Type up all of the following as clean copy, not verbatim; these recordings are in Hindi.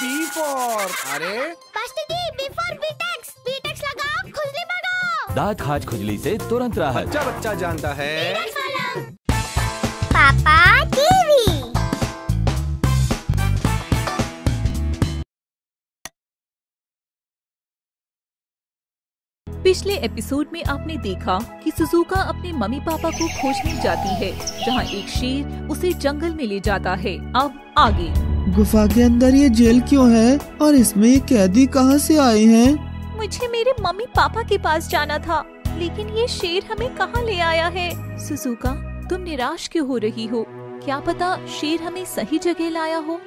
बी फॉर अरे बीटेक्स लगाओ, खुजली भगाओ। दांत खाज खुजली से तुरंत राहत। अच्छा बच्चा जानता है। पापा टीवी। पिछले एपिसोड में आपने देखा कि सुजुका अपने मम्मी पापा को खोजने जाती है, जहां एक शेर उसे जंगल में ले जाता है। अब आगे। गुफा के अंदर ये जेल क्यों है और इसमें ये कैदी कहाँ से आए हैं? मुझे मेरे मम्मी पापा के पास जाना था, लेकिन ये शेर हमें कहाँ ले आया है? सुजुका, तुम निराश क्यों हो रही हो? क्या पता शेर हमें सही जगह लाया हो।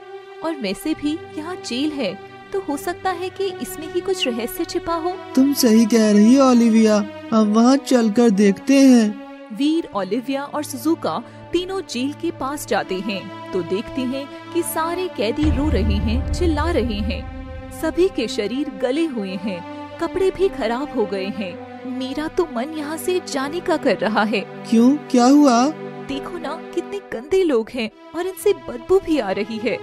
और वैसे भी यहाँ जेल है, तो हो सकता है कि इसमें ही कुछ रहस्य छिपा हो। तुम सही कह रही हो ओलिविया, हम वहाँ चलकर देखते हैं। वीर, ओलिविया और सुजुका तीनों जेल के पास जाते हैं तो देखते हैं कि सारे कैदी रो रहे हैं, चिल्ला रहे हैं। सभी के शरीर गले हुए हैं, कपड़े भी खराब हो गए हैं। मेरा तो मन यहाँ से जाने का कर रहा है। क्यों, क्या हुआ? देखो ना, कितने गंदे लोग हैं और इनसे बदबू भी आ रही है,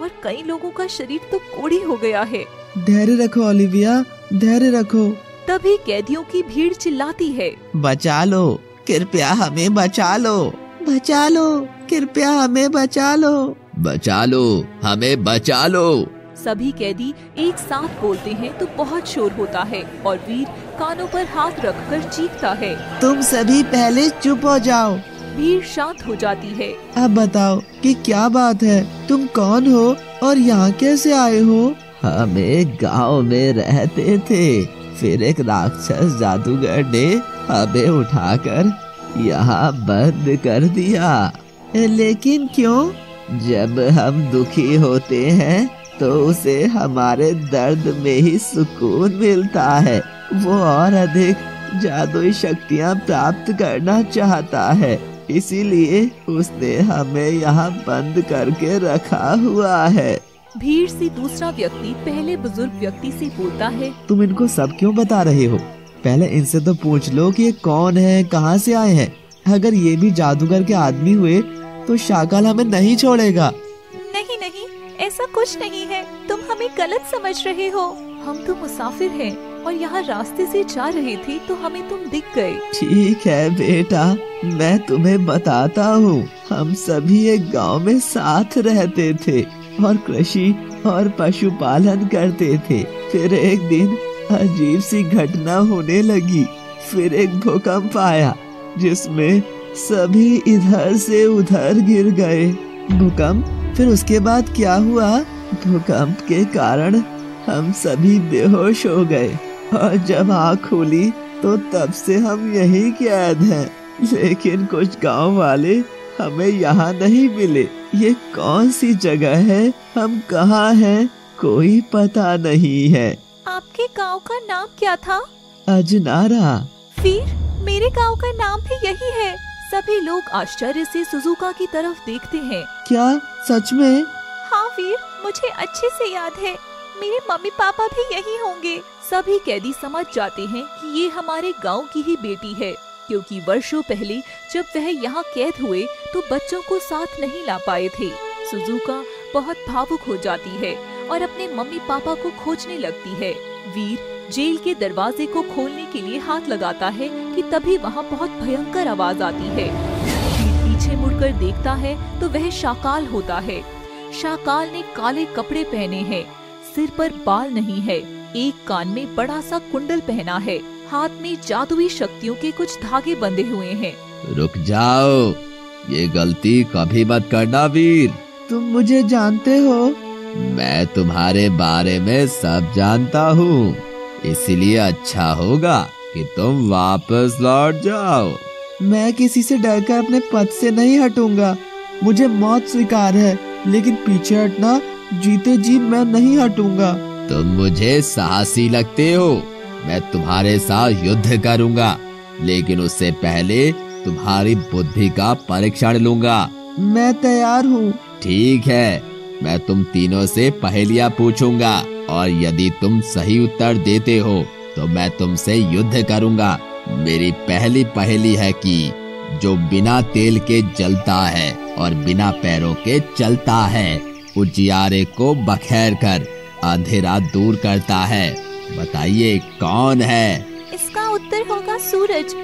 और कई लोगों का शरीर तो कोड़ी हो गया है। धैर्य रखो ओलिविया, धैर्य रखो। तभी कैदियों की भीड़ चिल्लाती है, बचा लो, कृपया हमें बचा लो, बचा लो, कृपया हमें बचा लो, बचा लो, हमें बचा लो। सभी कैदी एक साथ बोलते हैं तो बहुत शोर होता है और वीर कानों पर हाथ रखकर चीखता है, तुम सभी पहले चुप हो जाओ। भीड़ शांत हो जाती है। अब बताओ कि क्या बात है, तुम कौन हो और यहाँ कैसे आए हो? हम एक गाँव में रहते थे, फिर एक राक्षस जादूगर ने हमें उठाकर यहाँ बंद कर दिया। लेकिन क्यों? जब हम दुखी होते हैं तो उसे हमारे दर्द में ही सुकून मिलता है। वो और अधिक जादुई शक्तियाँ प्राप्त करना चाहता है, इसीलिए उसने हमें यहाँ बंद करके रखा हुआ है। भीड़ से दूसरा व्यक्ति पहले बुजुर्ग व्यक्ति से बोलता है, तुम इनको सब क्यों बता रहे हो? पहले इनसे तो पूछ लो कि ये कौन है, कहाँ से आए हैं। अगर ये भी जादूगर के आदमी हुए तो शाकाल हमें नहीं छोड़ेगा। नहीं नहीं, ऐसा कुछ नहीं है, तुम हमें गलत समझ रहे हो। हम तो मुसाफिर हैं और यहाँ रास्ते से जा रहे थे तो हमें तुम दिख गए। ठीक है बेटा, मैं तुम्हें बताता हूँ। हम सभी एक गांव में साथ रहते थे और कृषि और पशुपालन करते थे। फिर एक दिन अजीब सी घटना होने लगी। फिर एक भूकंप आया जिसमें सभी इधर से उधर गिर गए। भूकंप, फिर उसके बाद क्या हुआ? भूकंप के कारण हम सभी बेहोश हो गए और जब आँख खुली तो तब से हम यही कैद हैं। लेकिन कुछ गांव वाले हमें यहाँ नहीं मिले। ये कौन सी जगह है, हम कहाँ हैं, कोई पता नहीं है। आपके गांव का नाम क्या था? अजनारा। फिर मेरे गांव का नाम भी यही है। सभी लोग आश्चर्य से सुजुका की तरफ देखते हैं। क्या सच में? हाँ वीर, मुझे अच्छे से याद है, मेरे मम्मी पापा भी यही होंगे। सभी कैदी समझ जाते हैं कि ये हमारे गांव की ही बेटी है, क्योंकि वर्षों पहले जब वह यहाँ कैद हुए तो बच्चों को साथ नहीं ला पाए थे। सुजुका बहुत भावुक हो जाती है और अपने मम्मी पापा को खोजने लगती है। वीर जेल के दरवाजे को खोलने के लिए हाथ लगाता है कि तभी वहाँ बहुत भयंकर आवाज आती है। वीर पीछे मुड़कर देखता है तो वह शाकाल होता है। शाकाल ने काले कपड़े पहने हैं, सिर पर बाल नहीं है, एक कान में बड़ा सा कुंडल पहना है, हाथ में जादुई शक्तियों के कुछ धागे बंधे हुए हैं। रुक जाओ, ये गलती कभी मत करना वीर। तुम मुझे जानते हो? मैं तुम्हारे बारे में सब जानता हूँ, इसलिए अच्छा होगा कि तुम वापस लौट जाओ। मैं किसी से डरकर अपने पद से नहीं हटूंगा। मुझे मौत स्वीकार है, लेकिन पीछे हटना जीते जी मैं नहीं हटूंगा। तुम मुझे साहसी लगते हो। मैं तुम्हारे साथ युद्ध करूंगा, लेकिन उससे पहले तुम्हारी बुद्धि का परीक्षण लूंगा। मैं तैयार हूँ। ठीक है, मैं तुम तीनों से पहेलियाँ पूछूंगा और यदि तुम सही उत्तर देते हो तो मैं तुमसे युद्ध करूंगा। मेरी पहली पहेली है कि जो बिना तेल के जलता है और बिना पैरों के चलता है उजियारे को बखेर कर अंधेरा दूर करता है। बताइए कौन है? इसका उत्तर होगा सूरज।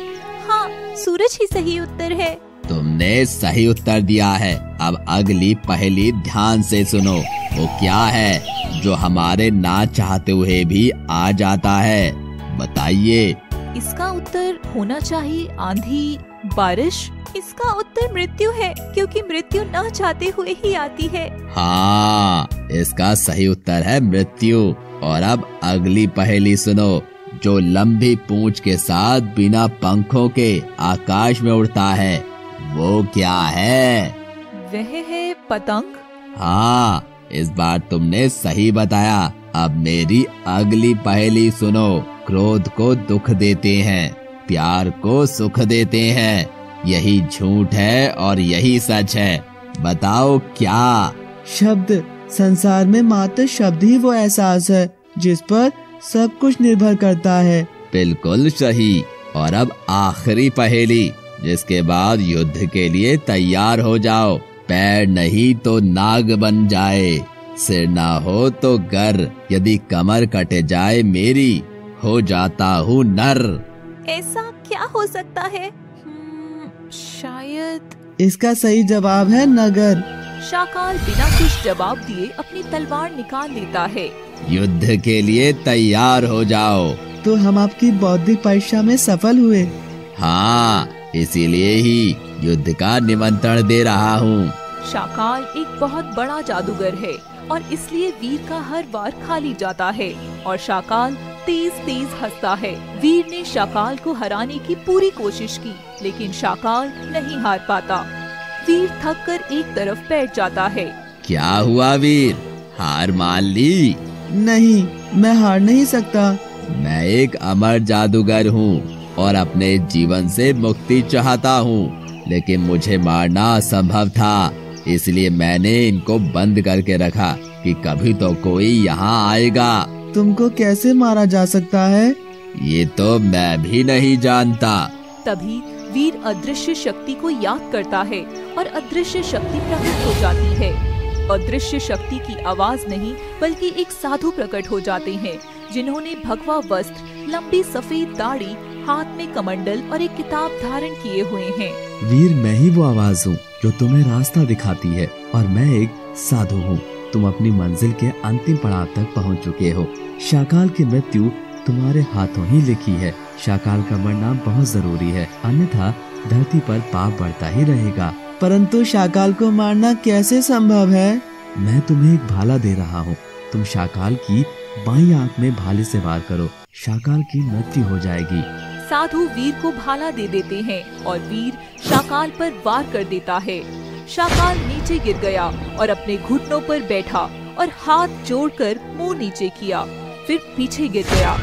हाँ, सूरज ही सही उत्तर है। तुमने सही उत्तर दिया है। अब अगली पहेली ध्यान से सुनो। वो क्या है जो हमारे ना चाहते हुए भी आ जाता है? बताइए। इसका उत्तर होना चाहिए आंधी, बारिश। इसका उत्तर मृत्यु है, क्योंकि मृत्यु न चाहते हुए ही आती है। हाँ, इसका सही उत्तर है मृत्यु। और अब अगली पहेली सुनो। जो लंबी पूंछ के साथ बिना पंखों के आकाश में उड़ता है, वो क्या है? वह है पतंग। हाँ, इस बार तुमने सही बताया। अब मेरी अगली पहेली सुनो। क्रोध को दुख देते हैं, प्यार को सुख देते हैं, यही झूठ है और यही सच है। बताओ क्या? शब्द। संसार में मात्र शब्द ही वो एहसास है जिस पर सब कुछ निर्भर करता है। बिल्कुल सही। और अब आखिरी पहेली, जिसके बाद युद्ध के लिए तैयार हो जाओ। पैर नहीं तो नाग बन जाए, सिर ना हो तो गर, यदि कमर कटे जाए मेरी, हो जाता हूँ नर। ऐसा क्या हो सकता है? शायद इसका सही जवाब है नगर। शाकाल बिना कुछ जवाब दिए अपनी तलवार निकाल लेता है। युद्ध के लिए तैयार हो जाओ। तो हम आपकी बौद्धिक परीक्षा में सफल हुए। हाँ, इसीलिए ही युद्ध का निमंत्रण दे रहा हूँ। शाकाल एक बहुत बड़ा जादूगर है और इसलिए वीर का हर बार खाली जाता है और शाकाल तेज तेज हंसता है। वीर ने शाकाल को हराने की पूरी कोशिश की, लेकिन शाकाल नहीं हार पाता। वीर थक कर एक तरफ बैठ जाता है। क्या हुआ वीर, हार मान ली? नहीं, मैं हार नहीं सकता। मैं एक अमर जादूगर हूँ और अपने जीवन से मुक्ति चाहता हूँ, लेकिन मुझे मारना असंभव था। इसलिए मैंने इनको बंद करके रखा कि कभी तो कोई यहाँ आएगा। तुमको कैसे मारा जा सकता है? ये तो मैं भी नहीं जानता। तभी वीर अदृश्य शक्ति को याद करता है और अदृश्य शक्ति प्रकट हो जाती है। अदृश्य शक्ति की आवाज नहीं बल्कि एक साधु प्रकट हो जाते हैं, जिन्होंने भगवा वस्त्र, लंबी सफेद दाढ़ी, हाथ में कमंडल और एक किताब धारण किए हुए हैं। वीर, मैं ही वो आवाज हूँ जो तुम्हें रास्ता दिखाती है और मैं एक साधु हूँ। तुम अपनी मंजिल के अंतिम पड़ाव तक पहुँच चुके हो। शाकाल की मृत्यु तुम्हारे हाथों ही लिखी है। शाकाल का मरना बहुत जरूरी है, अन्यथा धरती पर पाप बढ़ता ही रहेगा। परंतु शाकाल को मारना कैसे संभव है? मैं तुम्हें एक भाला दे रहा हूँ। तुम शाकाल की बाईं आंख में भाले से वार करो, शाकाल की मृत्यु हो जाएगी। साधु वीर को भाला दे देते हैं और वीर शाकाल पर वार कर देता है। शाकाल नीचे गिर गया और अपने घुटनों पर बैठा और हाथ जोड़कर मुंह नीचे किया, फिर पीछे गिर गया।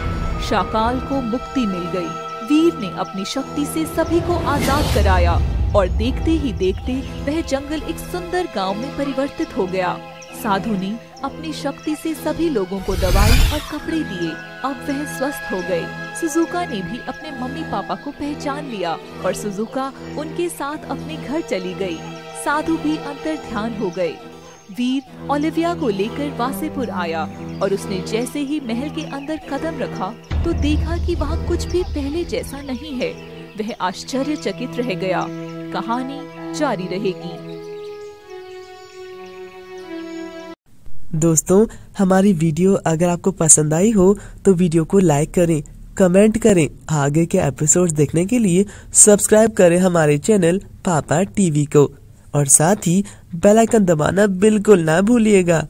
शाकाल को मुक्ति मिल गई। वीर ने अपनी शक्ति से सभी को आजाद कराया और देखते ही देखते वह जंगल एक सुंदर गांव में परिवर्तित हो गया। साधु ने अपनी शक्ति से सभी लोगों को दवाई और कपड़े दिए। अब वह स्वस्थ हो गए। सुजुका ने भी अपने मम्मी पापा को पहचान लिया और सुजुका उनके साथ अपने घर चली गई। साधु भी अंतर ध्यान हो गए। वीर ओलिविया को लेकर वासेपुर आया और उसने जैसे ही महल के अंदर कदम रखा तो देखा कि वहाँ कुछ भी पहले जैसा नहीं है। वह आश्चर्यचकित रह गया। कहानी जारी रहेगी। दोस्तों, हमारी वीडियो अगर आपको पसंद आई हो तो वीडियो को लाइक करें, कमेंट करें। आगे के एपिसोड्स देखने के लिए सब्सक्राइब करें हमारे चैनल पापा टीवी को और साथ ही बेल आइकन दबाना बिल्कुल ना भूलिएगा।